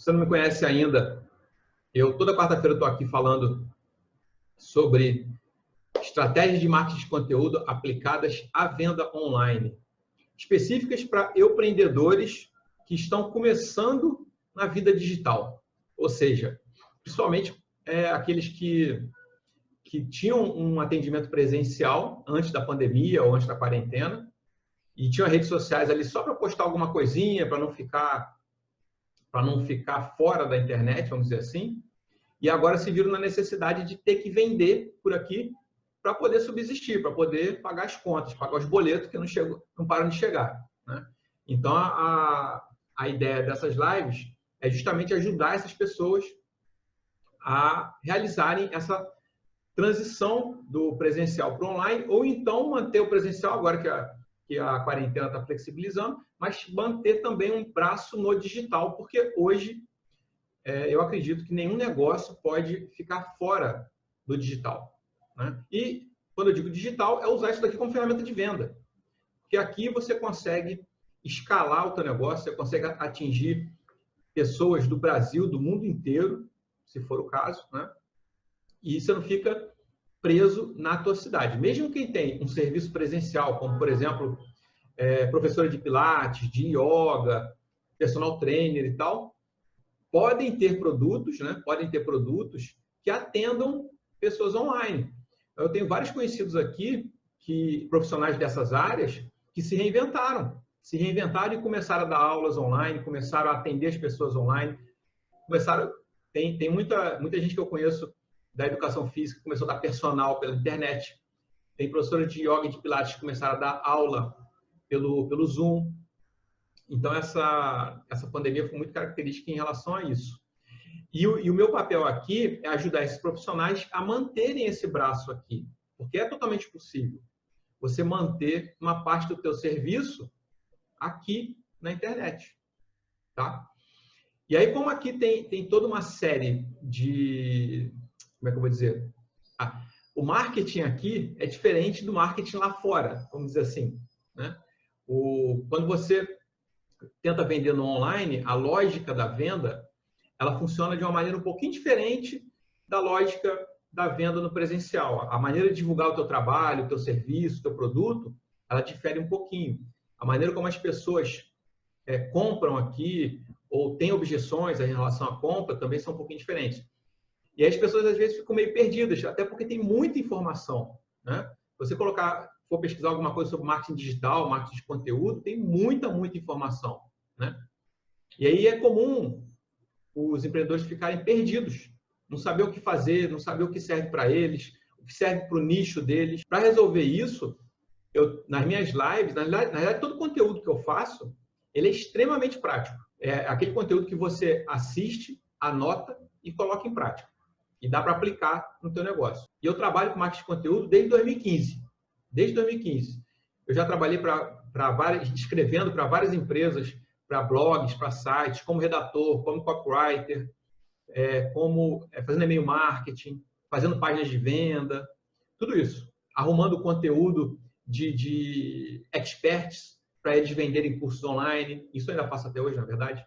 você não me conhece ainda, toda quarta-feira estou aqui falando sobre estratégias de marketing de conteúdo aplicadas à venda online, específicas para empreendedores que estão começando na vida digital. Ou seja, principalmente aqueles que tinham um atendimento presencial antes da pandemia ou antes da quarentena e tinham redes sociais ali só para postar alguma coisinha, para não ficar fora da internet, vamos dizer assim, e agora se viram na necessidade de ter que vender por aqui para poder subsistir, para poder pagar as contas, pagar os boletos que não param de chegar, né? Então, a ideia dessas lives é justamente ajudar essas pessoas a realizarem essa transição do presencial para o online, ou então manter o presencial, agora que a quarentena está flexibilizando, mas manter também um braço no digital, porque hoje eu acredito que nenhum negócio pode ficar fora do digital, né? E quando eu digo digital, é usar isso daqui como ferramenta de venda, porque aqui você consegue escalar o teu negócio, você consegue atingir pessoas do Brasil, do mundo inteiro, se for o caso, né? E você não fica preso na tua cidade. Mesmo quem tem um serviço presencial, como, por exemplo, professora de pilates, de yoga, personal trainer e tal, podem ter produtos, né? Podem ter produtos que atendam pessoas online. Eu tenho vários conhecidos aqui, profissionais dessas áreas, que se reinventaram e começaram a dar aulas online, começaram a atender as pessoas online, tem muita gente que eu conheço da educação física que começou a dar personal pela internet. Tem professores de yoga e de pilates que começaram a dar aula pelo Zoom. Então, essa pandemia foi muito característica em relação a isso. E o meu papel aqui é ajudar esses profissionais a manterem esse braço aqui, porque é totalmente possível você manter uma parte do teu serviço aqui na internet, tá? E aí, como aqui tem toda uma série de... Como é que eu vou dizer? O marketing aqui é diferente do marketing lá fora, vamos dizer assim, né? Quando você tenta vender no online, a lógica da venda, ela funciona de uma maneira um pouquinho diferente da lógica da venda no presencial. A maneira de divulgar o teu trabalho, o teu serviço, o teu produto, ela difere um pouquinho. A maneira como as pessoas compram aqui ou têm objeções em relação à compra também são um pouquinho diferentes. E aí as pessoas às vezes ficam meio perdidas, até porque tem muita informação, né? Se você for pesquisar alguma coisa sobre marketing digital, marketing de conteúdo, tem muita informação, né? E aí é comum os empreendedores ficarem perdidos, não saber o que fazer, não saber o que serve para eles, o que serve para o nicho deles. Para resolver isso, nas minhas lives, na verdade, todo o conteúdo que eu faço, ele é extremamente prático. É aquele conteúdo que você assiste, anota e coloca em prática. E dá para aplicar no teu negócio. E eu trabalho com marketing de conteúdo desde 2015. Desde 2015. Eu já trabalhei escrevendo para várias empresas, para blogs, para sites, como redator, como copywriter, fazendo e-mail marketing, fazendo páginas de venda, tudo isso. Arrumando conteúdo de experts para eles venderem cursos online. Isso eu ainda faço até hoje, na verdade.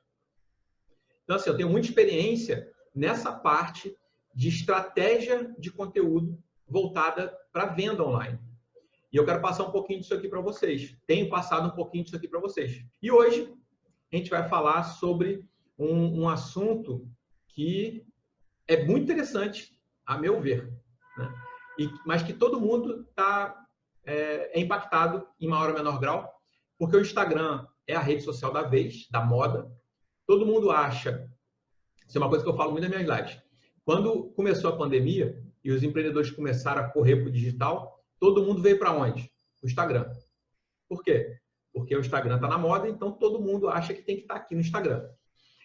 Então, assim, eu tenho muita experiência nessa parte de estratégia de conteúdo voltada para venda online. E eu quero passar um pouquinho disso aqui para vocês. Tenho passado um pouquinho disso aqui para vocês. E hoje a gente vai falar sobre um assunto que é muito interessante, a meu ver, né? Mas que todo mundo é impactado em maior ou menor grau, porque o Instagram é a rede social da vez, da moda. Todo mundo acha, isso é uma coisa que eu falo muito nas minhas lives, quando começou a pandemia e os empreendedores começaram a correr para o digital, todo mundo veio para onde? O Instagram. Por quê? Porque o Instagram está na moda, então todo mundo acha que tem que estar aqui no Instagram.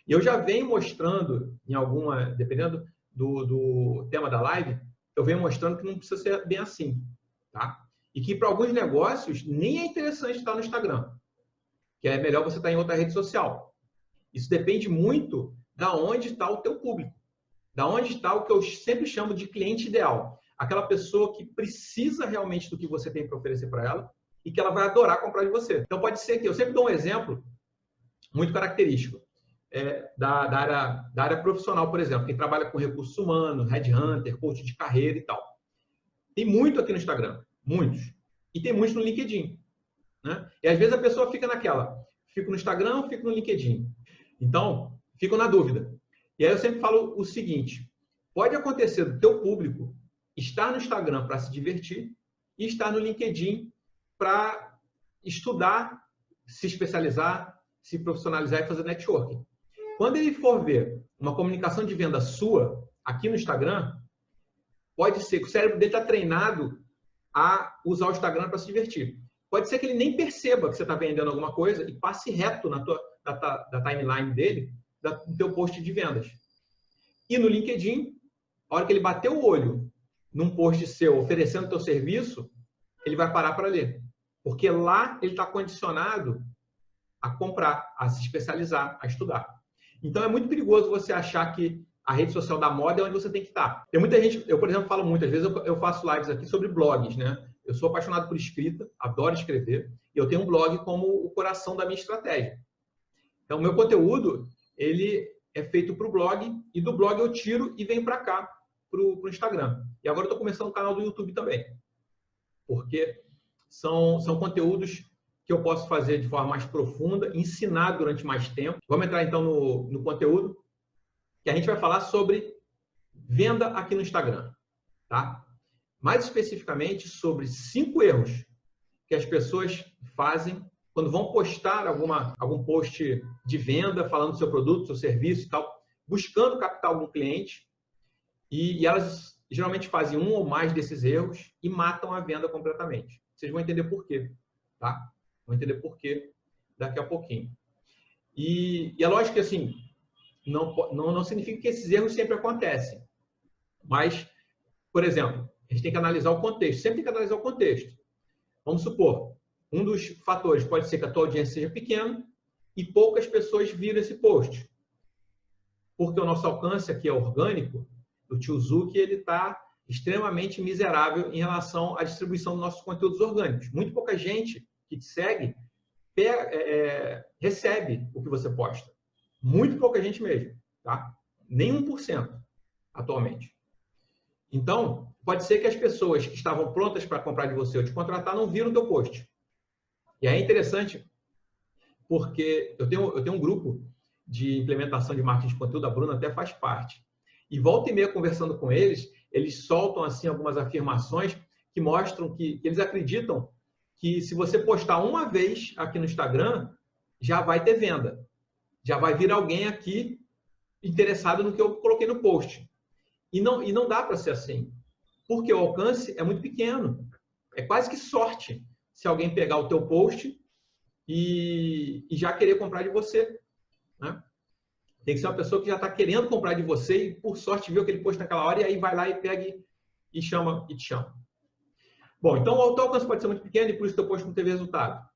E eu já venho mostrando, dependendo do tema da live, eu venho mostrando que não precisa ser bem assim, tá? E que para alguns negócios nem é interessante estar no Instagram, que é melhor você estar em outra rede social. Isso depende muito da onde está o teu público, da onde está o que eu sempre chamo de cliente ideal. Aquela pessoa que precisa realmente do que você tem para oferecer para ela e que ela vai adorar comprar de você. Então pode ser que, eu sempre dou um exemplo muito característico. da área profissional, por exemplo, quem trabalha com recursos humanos, headhunter, coach de carreira e tal. Tem muito aqui no Instagram, muitos. E tem muitos no LinkedIn, né? E às vezes a pessoa fica naquela, fico no Instagram ou fico no LinkedIn? Então, fico na dúvida. E aí eu sempre falo o seguinte, pode acontecer do teu público estar no Instagram para se divertir e estar no LinkedIn para estudar, se especializar, se profissionalizar e fazer networking. Quando ele for ver uma comunicação de venda sua aqui no Instagram, pode ser que o cérebro dele está treinado a usar o Instagram para se divertir. Pode ser que ele nem perceba que você está vendendo alguma coisa e passe reto da timeline dele, do teu post de vendas. E no LinkedIn, a hora que ele bater o olho num post seu oferecendo teu serviço, ele vai parar para ler. Porque lá ele está condicionado a comprar, a se especializar, a estudar. Então é muito perigoso você achar que a rede social da moda é onde você tem que estar. Tem muita gente, eu por exemplo falo muitas vezes, eu faço lives aqui sobre blogs, né? Eu sou apaixonado por escrita, adoro escrever, e eu tenho um blog como o coração da minha estratégia. Então o meu conteúdo, ele é feito para o blog, e do blog eu tiro e venho para cá, para o Instagram. E agora eu estou começando um canal do YouTube também, porque são conteúdos que eu posso fazer de forma mais profunda, ensinar durante mais tempo. Vamos entrar então no conteúdo, que a gente vai falar sobre venda aqui no Instagram, tá? Mais especificamente sobre 5 erros que as pessoas fazem quando vão postar algum post de venda, falando do seu produto, do seu serviço e tal, buscando captar algum cliente, e elas geralmente fazem um ou mais desses erros e matam a venda completamente. Vocês vão entender por quê, tá? Vão entender por quê daqui a pouquinho. E é lógico que, assim, não significa que esses erros sempre acontecem. Mas, por exemplo, a gente tem que analisar o contexto. Sempre tem que analisar o contexto. Vamos supor, um dos fatores pode ser que a tua audiência seja pequena e poucas pessoas viram esse post. Porque o nosso alcance aqui é orgânico, o tio Zuki, ele está extremamente miserável em relação à distribuição dos nossos conteúdos orgânicos. Muito pouca gente que te segue recebe o que você posta. Muito pouca gente mesmo, tá? Nem 1% atualmente. Então, pode ser que as pessoas que estavam prontas para comprar de você ou te contratar não viram o teu post. E aí é interessante porque eu tenho um grupo de implementação de marketing de conteúdo, a Bruna até faz parte. E volta e meia conversando com eles, eles soltam assim algumas afirmações que mostram que eles acreditam que se você postar uma vez aqui no Instagram, já vai ter venda. Já vai vir alguém aqui interessado no que eu coloquei no post. E não dá para ser assim. Porque o alcance é muito pequeno. É quase que sorte se alguém pegar o teu post e já querer comprar de você, né? Tem que ser uma pessoa que já está querendo comprar de você e, por sorte, viu aquele post naquela hora e aí vai lá e pega e te chama. Bom, então o teu alcance pode ser muito pequeno e por isso o teu post não teve resultado.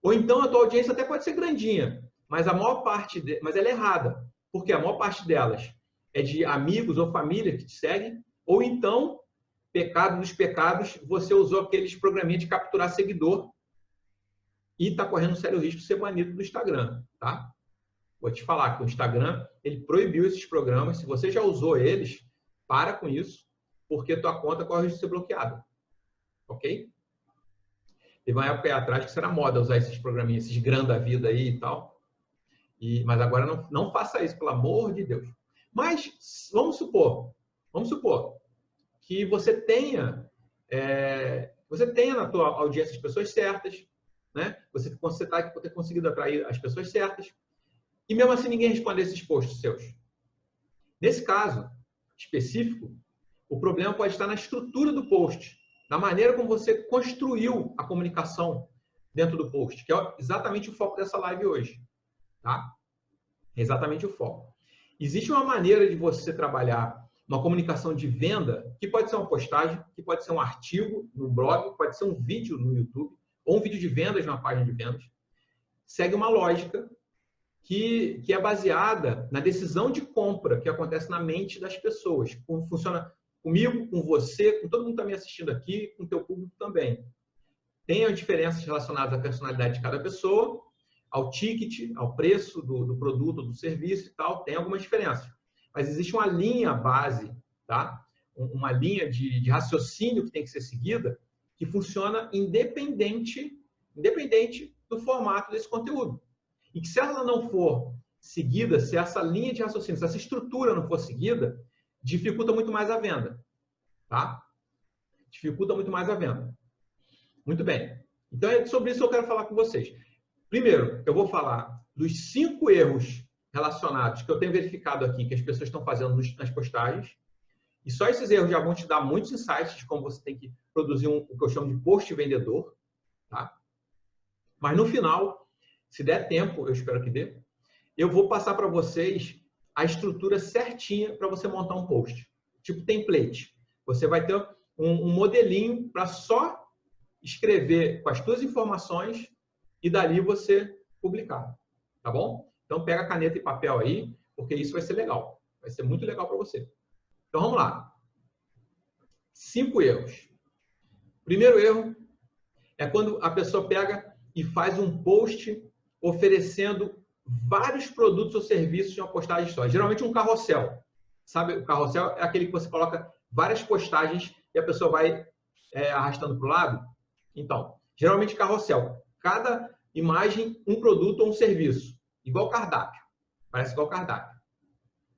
Ou então a tua audiência até pode ser grandinha, mas a maior parte mas ela é errada, porque a maior parte delas é de amigos ou família que te seguem, ou então, pecado dos pecados, você usou aqueles programinhas de capturar seguidor e está correndo um sério risco de ser banido do Instagram, tá? Vou te falar que o Instagram, ele proibiu esses programas. Se você já usou eles, para com isso, porque tua conta corre o risco de ser bloqueada. Ok? Teve uma época aí atrás que isso era moda, usar esses programinhas, esses grãs da vida aí e tal. Mas agora não faça isso, pelo amor de Deus. Mas vamos supor que você tenha na tua audiência as pessoas certas, né? Você está conseguindo atrair as pessoas certas. E mesmo assim ninguém responde esses posts seus. Nesse caso específico, o problema pode estar na estrutura do post, na maneira como você construiu a comunicação dentro do post, que é exatamente o foco dessa live hoje. Tá? É exatamente o foco. Existe uma maneira de você trabalhar uma comunicação de venda, que pode ser uma postagem, que pode ser um artigo no blog, pode ser um vídeo no YouTube, ou um vídeo de vendas na página de vendas. Segue uma lógica que é baseada na decisão de compra que acontece na mente das pessoas. Como funciona comigo, com você, com todo mundo que está me assistindo aqui, com o teu público também. Tem as diferenças relacionadas à personalidade de cada pessoa, ao ticket, ao preço do produto, do serviço e tal, tem algumas diferenças. Mas existe uma linha base, tá? Uma linha de raciocínio que tem que ser seguida, que funciona independente do formato desse conteúdo. E que se ela não for seguida, se essa linha de raciocínio, se essa estrutura não for seguida, dificulta muito mais a venda. Tá? Dificulta muito mais a venda. Muito bem. Então, é sobre isso que eu quero falar com vocês. Primeiro, eu vou falar dos 5 erros relacionados que eu tenho verificado aqui, que as pessoas estão fazendo nas postagens. E só esses erros já vão te dar muitos insights de como você tem que produzir o que eu chamo de post vendedor. Tá? Mas no final, se der tempo, eu espero que dê, eu vou passar para vocês a estrutura certinha para você montar um post. Tipo template. Você vai ter um modelinho para só escrever com as suas informações e dali você publicar. Tá bom? Então pega caneta e papel aí, porque isso vai ser legal. Vai ser muito legal para você. Então vamos lá. 5 erros. Primeiro erro é quando a pessoa pega e faz um post oferecendo vários produtos ou serviços em uma postagem só. Geralmente um carrossel. Sabe, o carrossel é aquele que você coloca várias postagens e a pessoa vai arrastando para o lado. Então, geralmente carrossel. Cada imagem, um produto ou um serviço. Igual cardápio. Parece igual cardápio.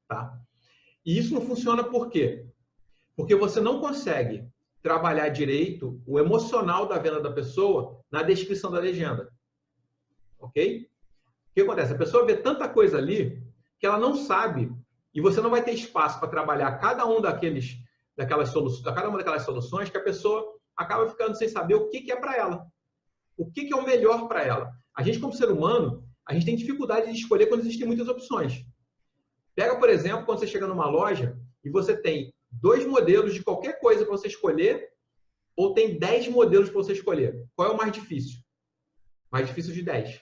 Tá? E isso não funciona por quê? Porque você não consegue trabalhar direito o emocional da venda da pessoa na descrição da legenda. Ok? O que acontece? A pessoa vê tanta coisa ali que ela não sabe e você não vai ter espaço para trabalhar cada uma daquelas soluções que a pessoa acaba ficando sem saber o que é para ela. O que é o melhor para ela. A gente, como ser humano, a gente tem dificuldade de escolher quando existem muitas opções. Pega, por exemplo, quando você chega numa loja e você tem 2 modelos de qualquer coisa para você escolher ou tem 10 modelos para você escolher. Qual é o mais difícil? Mais difícil de 10.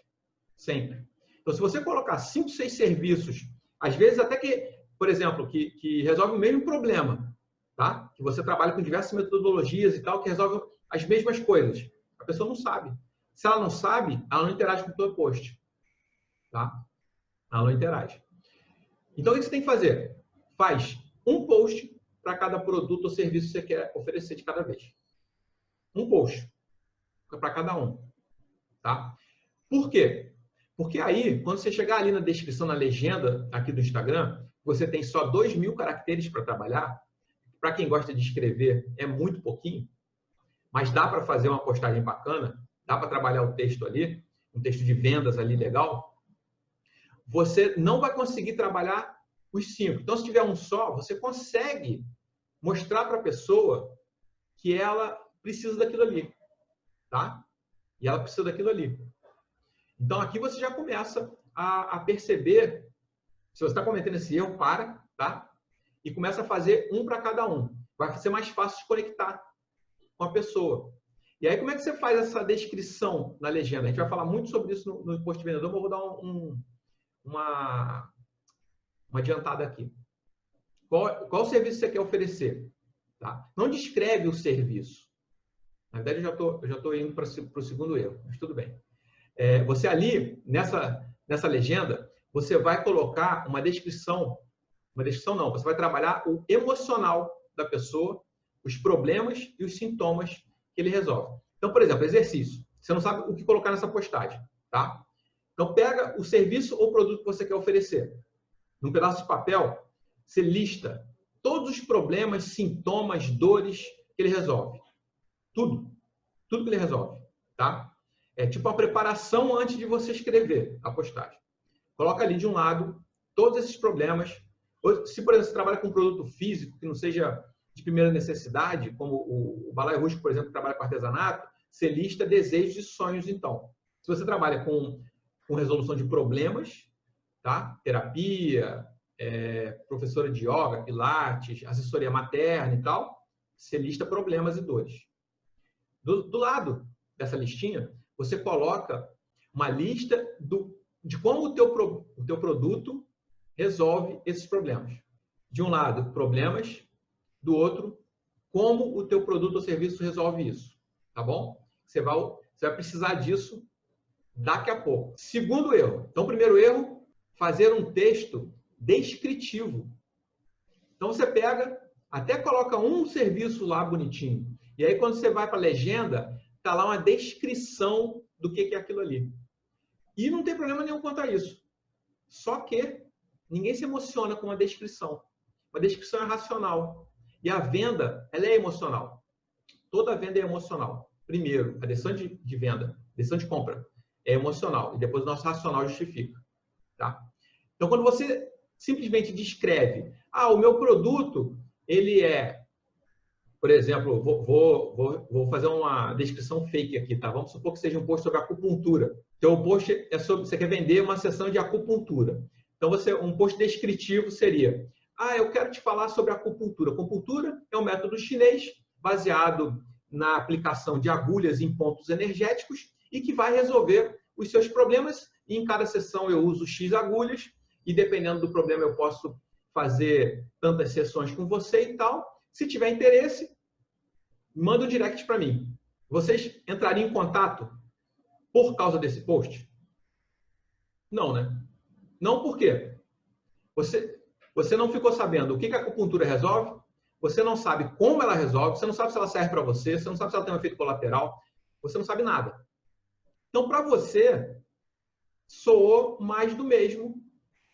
Sempre. Então, se você colocar 5, 6 serviços, às vezes até que, por exemplo, que resolve o mesmo problema, tá? Que você trabalha com diversas metodologias e tal, que resolve as mesmas coisas. A pessoa não sabe. Se ela não sabe, ela não interage com o teu post. Tá? Ela não interage. Então, o que você tem que fazer? Faz um post para cada produto ou serviço que você quer oferecer de cada vez. Um post para cada um. Tá? Por quê? Porque aí, quando você chegar ali na descrição, na legenda aqui do Instagram, você tem só 2.000 caracteres para trabalhar. Para quem gosta de escrever, é muito pouquinho, mas dá para fazer uma postagem bacana, dá para trabalhar o texto ali, um texto de vendas ali legal. Você não vai conseguir trabalhar os 5. Então, se tiver um só, você consegue mostrar para a pessoa que ela precisa daquilo ali. Tá? E ela precisa daquilo ali. Então, aqui você já começa a perceber, se você está cometendo esse erro, para, tá? E começa a fazer um para cada um. Vai ser mais fácil de conectar com a pessoa. E aí, como é que você faz essa descrição na legenda? A gente vai falar muito sobre isso no post vendedor, mas eu vou dar uma adiantada aqui. Qual serviço você quer oferecer? Tá? Não descreve o serviço. Na verdade, eu já estou indo para o segundo erro, mas tudo bem. Você ali, nessa legenda, você vai colocar uma descrição não, você vai trabalhar o emocional da pessoa, os problemas e os sintomas que ele resolve. Então, por exemplo, exercício. Você não sabe o que colocar nessa postagem, tá? Então, pega o serviço ou produto que você quer oferecer. Num pedaço de papel, você lista todos os problemas, sintomas, dores que ele resolve. Tudo que ele resolve, tá? É tipo a preparação antes de você escrever a postagem. Coloca ali de um lado todos esses problemas. Se, por exemplo, você trabalha com um produto físico que não seja de primeira necessidade, como o balaio rústico, por exemplo, que trabalha com artesanato, você lista desejos e sonhos, então. Se você trabalha com resolução de problemas, tá? Terapia, professora de yoga, pilates, assessoria materna e tal, você lista problemas e dores. Do lado dessa listinha, você coloca uma lista de como o teu produto resolve esses problemas. De um lado, problemas. Do outro, como o teu produto ou serviço resolve isso. Tá bom? Você vai precisar disso Daqui a pouco. Segundo erro. Então, primeiro erro, fazer um texto descritivo. Então, você pega, até coloca um serviço lá bonitinho. E aí, quando você vai para a legenda, está lá uma descrição do que é aquilo ali. E não tem problema nenhum quanto a isso. Só que ninguém se emociona com uma descrição. Uma descrição é racional. E a venda, ela é emocional. Toda venda é emocional. Primeiro, a decisão de venda, decisão de compra, é emocional. E depois o nosso racional justifica. Tá? Então, quando você simplesmente descreve, o meu produto, ele é, por exemplo, vou fazer uma descrição fake aqui, tá? Vamos supor que seja um post sobre acupuntura. Então, o post é sobre, você quer vender uma sessão de acupuntura. Então, um post descritivo seria, eu quero te falar sobre acupuntura. Acupuntura é um método chinês baseado na aplicação de agulhas em pontos energéticos e que vai resolver os seus problemas. E em cada sessão eu uso X agulhas e dependendo do problema eu posso fazer tantas sessões com você e tal. Se tiver interesse, manda um direct para mim. Vocês entrariam em contato por causa desse post? Não, né? Não por quê? Você não ficou sabendo o que a acupuntura resolve, você não sabe como ela resolve, você não sabe se ela serve para você, você não sabe se ela tem um efeito colateral, você não sabe nada. Então, para você, soou mais do mesmo.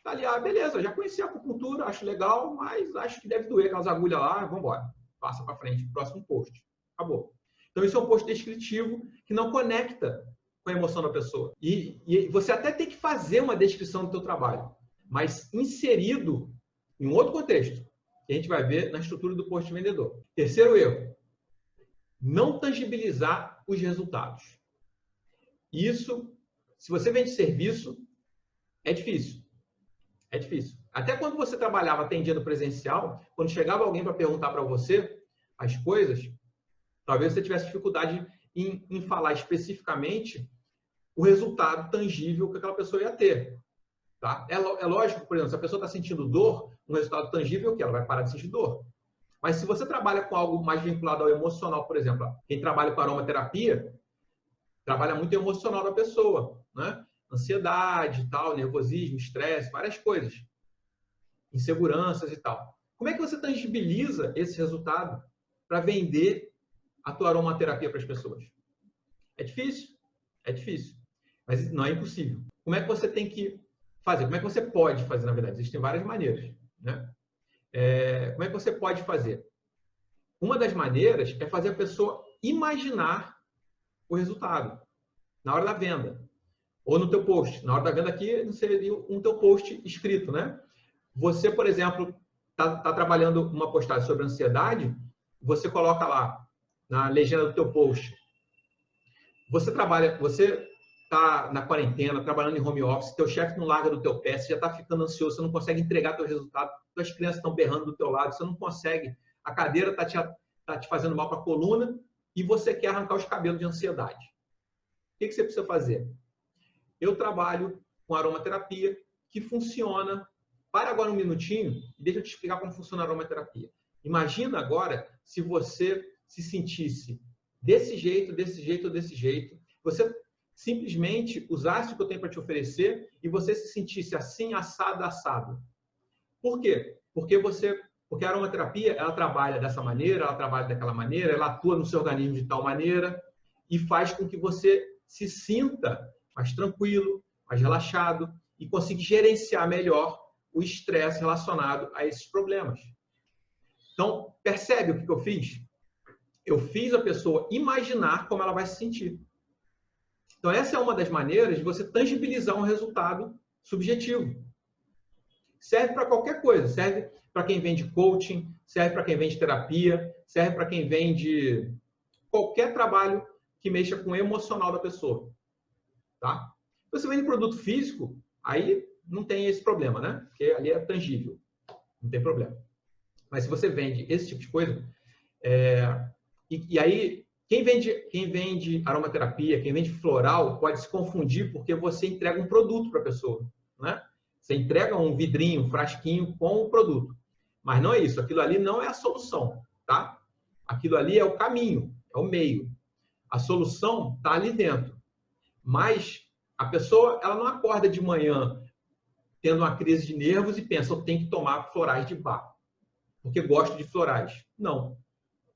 Tá ali, beleza, já conheci a acupuntura, acho legal, mas acho que deve doer aquelas agulhas lá, vamos embora. Passa para frente, próximo post. Acabou. Então, isso é um post descritivo que não conecta com a emoção da pessoa. E você até tem que fazer uma descrição do seu trabalho, mas inserido em um outro contexto, que a gente vai ver na estrutura do post vendedor. Terceiro erro, não tangibilizar os resultados. Isso, se você vende serviço, é difícil. É difícil. Até quando você trabalhava atendendo presencial, quando chegava alguém para perguntar para você as coisas, talvez você tivesse dificuldade em falar especificamente o resultado tangível que aquela pessoa ia ter. Tá? É lógico, por exemplo, se a pessoa está sentindo dor, um resultado tangível é que ela vai parar de sentir dor. Mas se você trabalha com algo mais vinculado ao emocional, por exemplo, quem trabalha com aromaterapia, trabalha muito o emocional da pessoa, né? Ansiedade, tal, nervosismo, estresse, várias coisas. Inseguranças e tal. Como é que você tangibiliza esse resultado para vender a tua aromaterapia para as pessoas? É difícil? É difícil. Mas não é impossível. Como é que você tem que fazer? Como é que você pode fazer, na verdade? Existem várias maneiras, né? Como é que você pode fazer? Uma das maneiras é fazer a pessoa imaginar o resultado na hora da venda. Ou no teu post. Na hora da venda aqui, não seria um teu post escrito, né? Você, por exemplo, está trabalhando uma postagem sobre ansiedade, você coloca lá na legenda do teu post. Você está na quarentena, trabalhando em home office, teu chefe não larga do teu pé, você já está ficando ansioso, você não consegue entregar teu resultado, tuas crianças estão berrando do teu lado, você não consegue, a cadeira está te fazendo mal para a coluna e você quer arrancar os cabelos de ansiedade. O que você precisa fazer? Eu trabalho com aromaterapia que funciona. Para agora um minutinho e deixa eu te explicar como funciona a aromaterapia. Imagina agora se você se sentisse desse jeito, desse jeito ou desse jeito. Você simplesmente usasse o que eu tenho para te oferecer e você se sentisse assim, assado, assado. Por quê? Porque a aromaterapia, ela trabalha dessa maneira, ela trabalha daquela maneira, ela atua no seu organismo de tal maneira e faz com que você se sinta mais tranquilo, mais relaxado e consiga gerenciar melhor o estresse relacionado a esses problemas. Então, percebe o que eu fiz? Eu fiz a pessoa imaginar como ela vai se sentir. Então, essa é uma das maneiras de você tangibilizar um resultado subjetivo. Serve para qualquer coisa. Serve para quem vende coaching, serve para quem vende terapia, serve para quem vende qualquer trabalho que mexa com o emocional da pessoa. Tá? Se você vende produto físico, aí não tem esse problema, né? Porque ali é tangível. Não tem problema. Mas se você vende esse tipo de coisa, e aí quem vende aromaterapia, quem vende floral, pode se confundir porque você entrega um produto para a pessoa, né? Você entrega um vidrinho, um frasquinho com o produto. Mas não é isso. Aquilo ali não é a solução, tá? Aquilo ali é o caminho, é o meio. A solução está ali dentro. Mas A pessoa, ela não acorda de manhã tendo uma crise de nervos e pensa, eu tenho que tomar florais de Bach, porque gosto de florais. Não.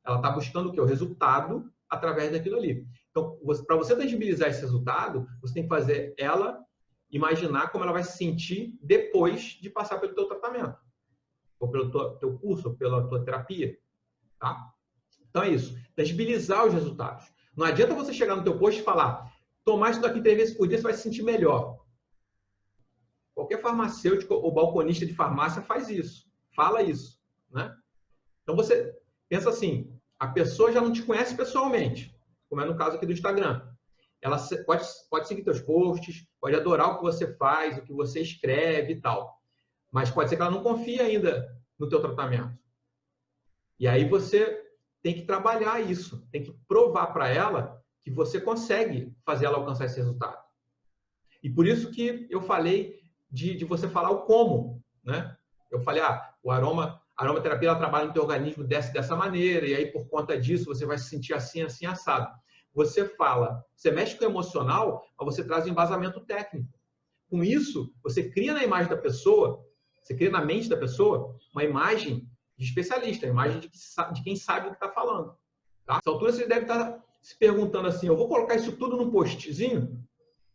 Ela está buscando o quê? O resultado através daquilo ali. Então, para você tangibilizar esse resultado, você tem que fazer ela imaginar como ela vai se sentir depois de passar pelo teu tratamento, ou pelo teu curso, ou pela tua terapia. Tá? Então, é isso. Tangibilizar os resultados. Não adianta você chegar no teu post e falar, tomar isso daqui 3 vezes por dia, você vai se sentir melhor. Qualquer farmacêutico ou balconista de farmácia faz isso. Fala isso. Né? Então, você pensa assim, a pessoa já não te conhece pessoalmente, como é no caso aqui do Instagram. Ela pode seguir teus posts, pode adorar o que você faz, o que você escreve e tal. Mas pode ser que ela não confie ainda no teu tratamento. E aí você tem que trabalhar isso. Tem que provar para ela que você consegue fazer ela alcançar esse resultado. E por isso que eu falei de você falar o como. Né? Eu falei, a aromaterapia ela trabalha no teu organismo dessa maneira, e aí por conta disso você vai se sentir assim, assim, assado. Você fala, você mexe com o emocional, mas você traz um embasamento técnico. Com isso, você cria na imagem da pessoa, você cria na mente da pessoa uma imagem de especialista, uma imagem de quem sabe o que está falando. Tá? Nessa altura você deve estar se perguntando assim, eu vou colocar isso tudo num postzinho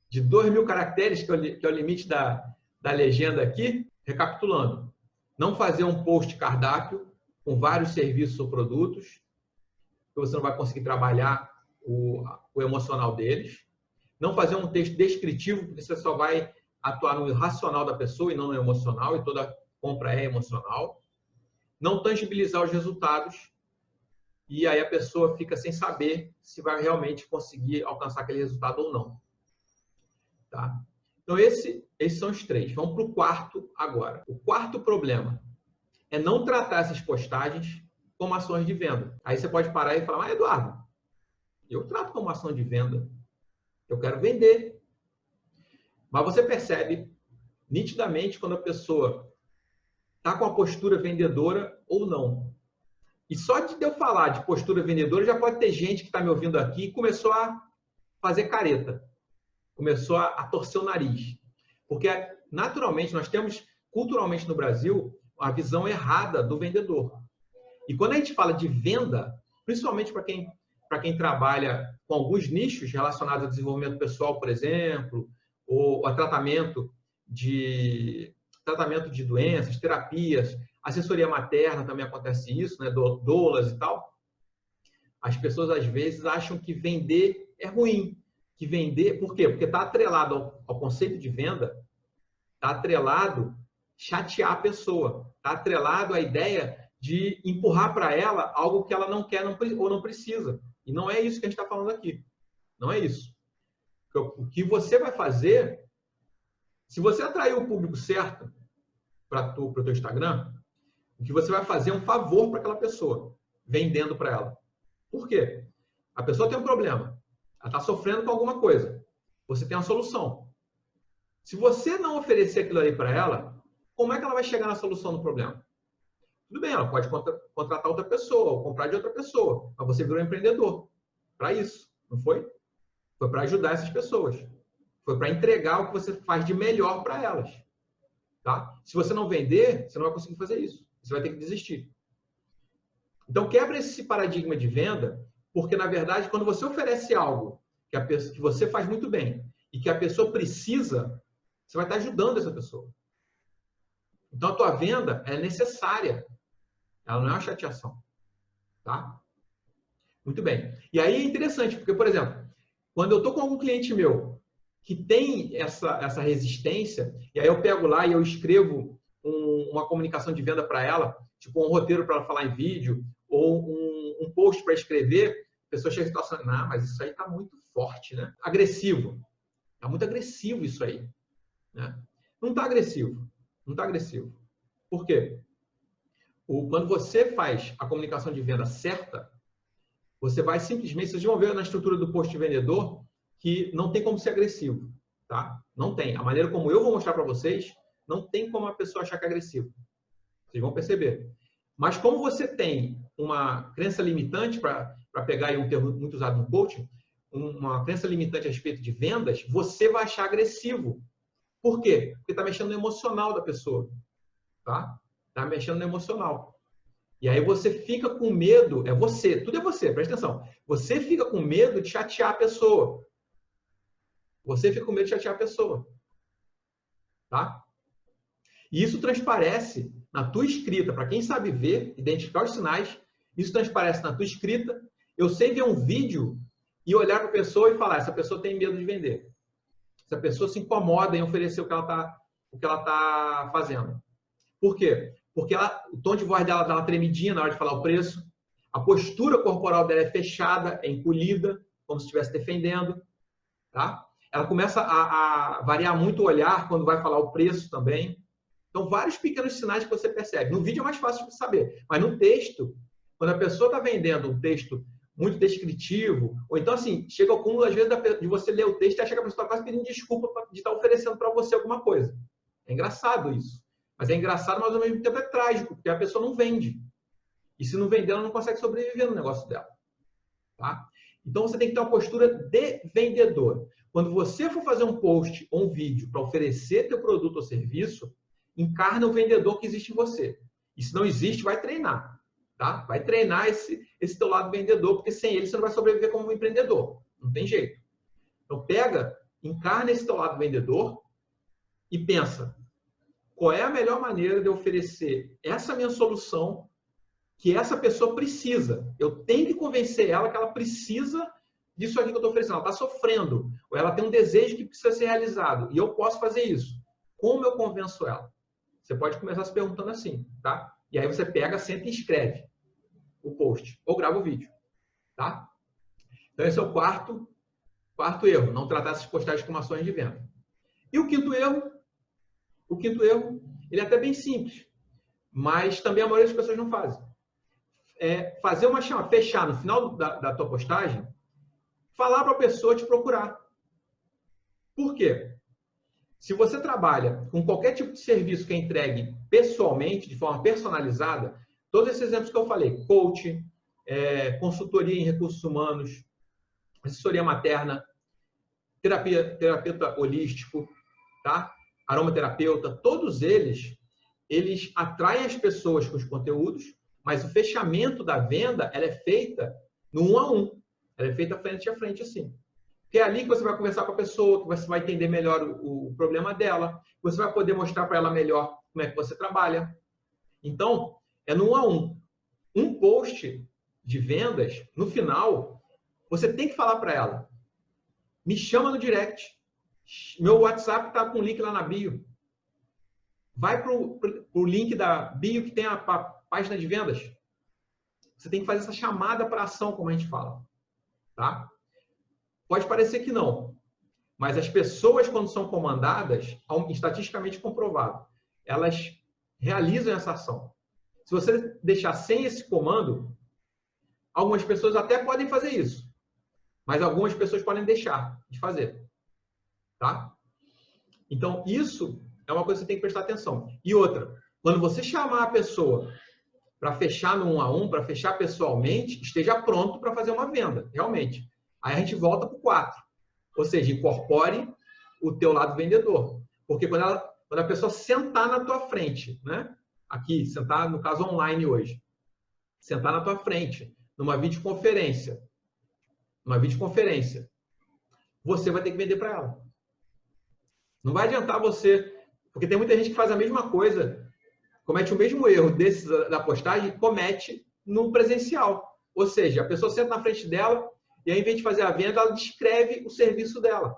de 2.000 caracteres, que é o limite da legenda aqui, recapitulando. Não fazer um post cardápio com vários serviços ou produtos, que você não vai conseguir trabalhar o emocional deles. Não fazer um texto descritivo, porque você só vai atuar no racional da pessoa e não no emocional, e toda compra é emocional. Não tangibilizar os resultados, e aí a pessoa fica sem saber se vai realmente conseguir alcançar aquele resultado ou não. Tá? Então, esses são os 3. Vamos para o quarto agora. O quarto problema é não tratar essas postagens como ações de venda. Aí você pode parar e falar, mas Eduardo, eu trato como ação de venda. Eu quero vender. Mas você percebe nitidamente quando a pessoa está com a postura vendedora ou não. E só de eu falar de postura vendedora, já pode ter gente que está me ouvindo aqui e começou a fazer careta. Começou a torcer o nariz. Porque, naturalmente, nós temos, culturalmente no Brasil, a visão errada do vendedor. E quando a gente fala de venda, principalmente para quem trabalha com alguns nichos relacionados a desenvolvimento pessoal, por exemplo, ou a tratamento de doenças, terapias, assessoria materna também acontece isso, né? Doulas e tal. As pessoas, às vezes, acham que vender é ruim. Que vender, por quê? Porque está atrelado ao conceito de venda, está atrelado chatear a pessoa, está atrelado à ideia de empurrar para ela algo que ela não quer ou não precisa. E não é isso que a gente está falando aqui. Não é isso. O que você vai fazer, se você atrair o público certo para o teu Instagram, o que você vai fazer é um favor para aquela pessoa, vendendo para ela. Por quê? A pessoa tem um problema. Ela está sofrendo com alguma coisa. Você tem uma solução. Se você não oferecer aquilo aí para ela, como é que ela vai chegar na solução do problema? Tudo bem, ela pode contratar outra pessoa ou comprar de outra pessoa, mas você virou um empreendedor para isso, não foi? Foi para ajudar essas pessoas. Foi para entregar o que você faz de melhor para elas. Tá? Se você não vender, você não vai conseguir fazer isso. Você vai ter que desistir. Então, quebra esse paradigma de venda, porque, na verdade, quando você oferece algo que você faz muito bem e que a pessoa precisa, você vai estar ajudando essa pessoa. Então, a tua venda é necessária. Ela não é uma chateação. Tá? Muito bem. E aí é interessante, porque, por exemplo, quando eu estou com algum cliente meu que tem essa resistência, e aí eu pego lá e eu escrevo uma comunicação de venda para ela, tipo um roteiro para ela falar em vídeo, ou um post para escrever, a pessoa chega e fala assim, não, mas isso aí está muito forte, né? Agressivo. Está muito agressivo isso aí. Né? Não está agressivo. Não está agressivo. Por quê? Quando você faz a comunicação de venda certa, você vai simplesmente... Vocês vão ver na estrutura do post de vendedor que não tem como ser agressivo. Tá? Não tem. A maneira como eu vou mostrar para vocês, não tem como a pessoa achar que é agressivo. Vocês vão perceber. Mas como você tem uma crença limitante, para pegar aí um termo muito usado no coaching, uma crença limitante a respeito de vendas, você vai achar agressivo. Por quê? Porque está mexendo no emocional da pessoa. Tá? Está mexendo no emocional. E aí você fica com medo, tudo é você, presta atenção. Você fica com medo de chatear a pessoa. Você fica com medo de chatear a pessoa. Tá? E isso transparece na tua escrita. Para quem sabe ver, identificar os sinais, isso transparece na tua escrita. Eu sei ver um vídeo e olhar para a pessoa e falar, essa pessoa tem medo de vender. Essa pessoa se incomoda em oferecer o que ela tá fazendo. Por quê? Porque o tom de voz dela dá uma tremidinha na hora de falar o preço. A postura corporal dela é fechada, é encolhida, como se estivesse defendendo. Tá? Ela começa a variar muito o olhar quando vai falar o preço também. Então, vários pequenos sinais que você percebe. No vídeo é mais fácil de saber, mas no texto, quando a pessoa está vendendo um texto muito descritivo, ou então, assim, chega ao cúmulo, às vezes, de você ler o texto e achar que a pessoa está quase pedindo desculpa de estar oferecendo para você alguma coisa. É engraçado isso. Mas é engraçado, mas ao mesmo tempo é trágico, porque a pessoa não vende. E se não vender, ela não consegue sobreviver no negócio dela. Tá? Então, você tem que ter uma postura de vendedor. Quando você for fazer um post ou um vídeo para oferecer teu produto ou serviço, encarna o vendedor que existe em você. E se não existe, vai treinar. Tá? Vai treinar esse teu lado vendedor, porque sem ele você não vai sobreviver como um empreendedor. Não tem jeito. Então, encarna esse teu lado vendedor e pensa, qual é a melhor maneira de eu oferecer essa minha solução que essa pessoa precisa? Eu tenho que convencer ela que ela precisa disso aqui que eu estou oferecendo. Ela está sofrendo, ou ela tem um desejo que precisa ser realizado, e eu posso fazer isso. Como eu convenço ela? Você pode começar se perguntando assim, tá? E aí você pega, senta e escreve o post, ou grava o vídeo, tá? Então esse é o quarto erro, não tratar essas postagens como ações de venda. E o quinto erro, ele é até bem simples, mas também a maioria das pessoas não fazem. É fazer uma chamada, fechar no final da tua postagem, falar para a pessoa te procurar. Por quê? Se você trabalha com qualquer tipo de serviço que é entregue pessoalmente, de forma personalizada, todos esses exemplos que eu falei, coach, consultoria em recursos humanos, assessoria materna, terapeuta holístico, tá? Aromaterapeuta, todos eles atraem as pessoas com os conteúdos, mas o fechamento da venda ela é feita no 1 a 1. Ela é feita frente a frente assim. Porque é ali que você vai conversar com a pessoa, que você vai entender melhor o problema dela, você vai poder mostrar para ela melhor como é que você trabalha. Então, é no 1 a 1. Um post de vendas, no final, você tem que falar para ela, me chama no direct. Meu WhatsApp está com o link lá na bio. Vai para o link da bio que tem a página de vendas. Você tem que fazer essa chamada para ação, como a gente fala. Tá? Pode parecer que não, mas as pessoas, quando são comandadas, estatisticamente comprovado, elas realizam essa ação. Se você deixar sem esse comando, algumas pessoas até podem fazer isso, mas algumas pessoas podem deixar de fazer. Tá? Então, isso é uma coisa que você tem que prestar atenção. E outra, quando você chamar a pessoa para fechar no 1 a 1, para fechar pessoalmente, esteja pronto para fazer uma venda, realmente. Aí a gente volta para o 4. Ou seja, incorpore o teu lado vendedor. Porque quando a pessoa sentar na tua frente, né? Aqui, sentar, no caso, online hoje. Sentar na tua frente, numa videoconferência. Você vai ter que vender para ela. Não vai adiantar você... Porque tem muita gente que faz a mesma coisa, comete o mesmo erro da postagem, comete no presencial. Ou seja, a pessoa senta na frente dela e aí, em vez de fazer a venda, ela descreve o serviço dela.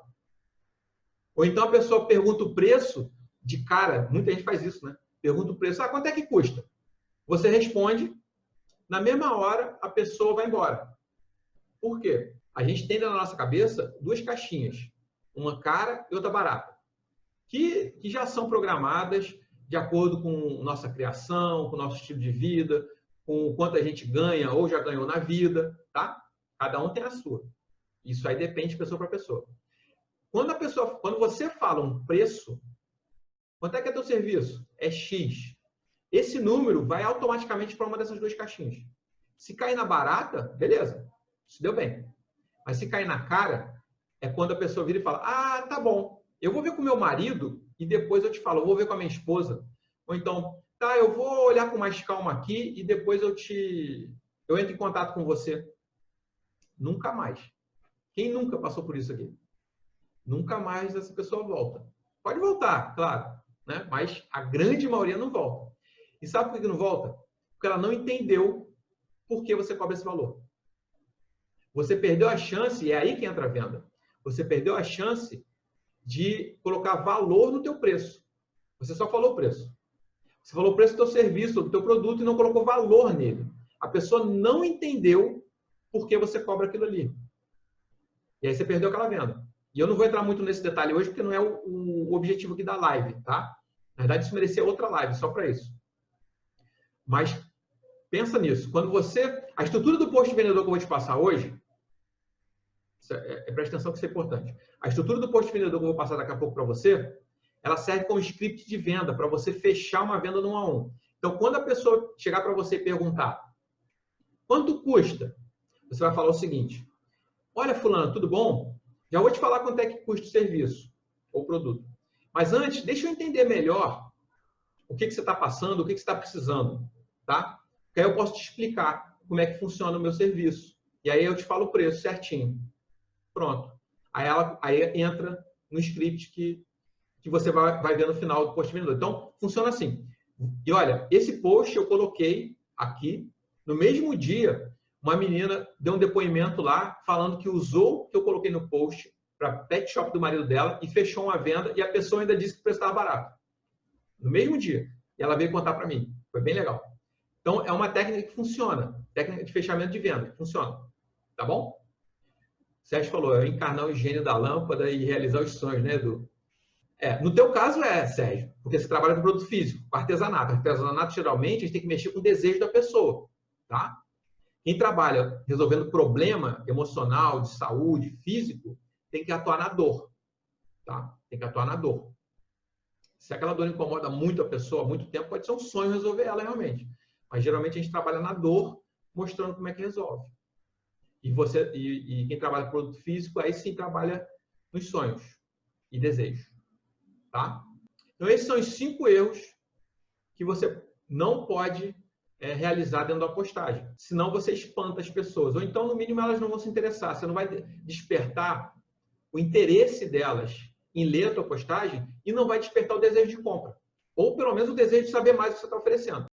Ou então a pessoa pergunta o preço de cara, muita gente faz isso, né? Pergunta o preço, quanto é que custa? Você responde, na mesma hora a pessoa vai embora. Por quê? A gente tem na nossa cabeça duas caixinhas, uma cara e outra barata, que já são programadas de acordo com nossa criação, com o nosso estilo de vida, com o quanto a gente ganha ou já ganhou na vida, tá? Cada um tem a sua. Isso aí depende de pessoa para pessoa. Quando você fala um preço, quanto é que é teu serviço? É X. Esse número vai automaticamente para uma dessas duas caixinhas. Se cair na barata, beleza. Isso deu bem. Mas se cair na cara, é quando a pessoa vira e fala, ah, tá bom, eu vou ver com o meu marido e depois eu te falo, eu vou ver com a minha esposa. Ou então, tá, eu vou olhar com mais calma aqui e depois eu entro em contato com você. Nunca mais. Quem nunca passou por isso aqui? Nunca mais essa pessoa volta. Pode voltar, claro, né? Mas a grande maioria não volta. E sabe por que não volta? Porque ela não entendeu por que você cobra esse valor. Você perdeu a chance, e é aí que entra a venda. Você perdeu a chance de colocar valor no teu preço. Você só falou o preço. Você falou o preço do teu serviço, do teu produto e não colocou valor nele. A pessoa não entendeu por que você cobra aquilo ali. E aí você perdeu aquela venda. E eu não vou entrar muito nesse detalhe hoje, porque não é o objetivo aqui da live, tá? Na verdade, isso merecia outra live, só para isso. Mas pensa nisso. Quando você... A estrutura do post vendedor que eu vou te passar hoje, presta atenção que isso é importante. A estrutura do post vendedor que eu vou passar daqui a pouco para você, ela serve como script de venda, para você fechar uma venda no 1 a 1. Então, quando a pessoa chegar para você e perguntar quanto custa, você vai falar o seguinte: olha, fulano, tudo bom? Já vou te falar quanto é que custa o serviço ou produto. Mas antes, deixa eu entender melhor o que você está passando, o que você está precisando, tá? Porque aí eu posso te explicar como é que funciona o meu serviço. E aí eu te falo o preço certinho. Pronto. Aí entra no script que você vai ver no final do post vendedor. Então, funciona assim. E olha, esse post eu coloquei aqui. No mesmo dia, uma menina deu um depoimento lá falando que usou o que eu coloquei no post para pet shop do marido dela e fechou uma venda e a pessoa ainda disse que o preço estava barato. No mesmo dia. E ela veio contar para mim. Foi bem legal. Então, é uma técnica que funciona. Técnica de fechamento de venda. Funciona. Tá bom? O Sérgio falou, é encarnar o gênio da lâmpada e realizar os sonhos, né, Edu? No teu caso Sérgio, porque você trabalha com produto físico, com artesanato. Artesanato, geralmente, a gente tem que mexer com o desejo da pessoa, tá? Quem trabalha resolvendo problema emocional, de saúde, físico, tem que atuar na dor, tá? Tem que atuar na dor. Se aquela dor incomoda muito a pessoa há muito tempo, pode ser um sonho resolver ela realmente. Mas, geralmente, a gente trabalha na dor, mostrando como é que resolve. E quem trabalha com produto físico, aí sim trabalha nos sonhos e desejos. Tá? Então, esses são os 5 erros que você não pode realizar dentro da postagem. Senão, você espanta as pessoas. Ou então, no mínimo, elas não vão se interessar. Você não vai despertar o interesse delas em ler a tua postagem e não vai despertar o desejo de compra. Ou, pelo menos, o desejo de saber mais o que você está oferecendo.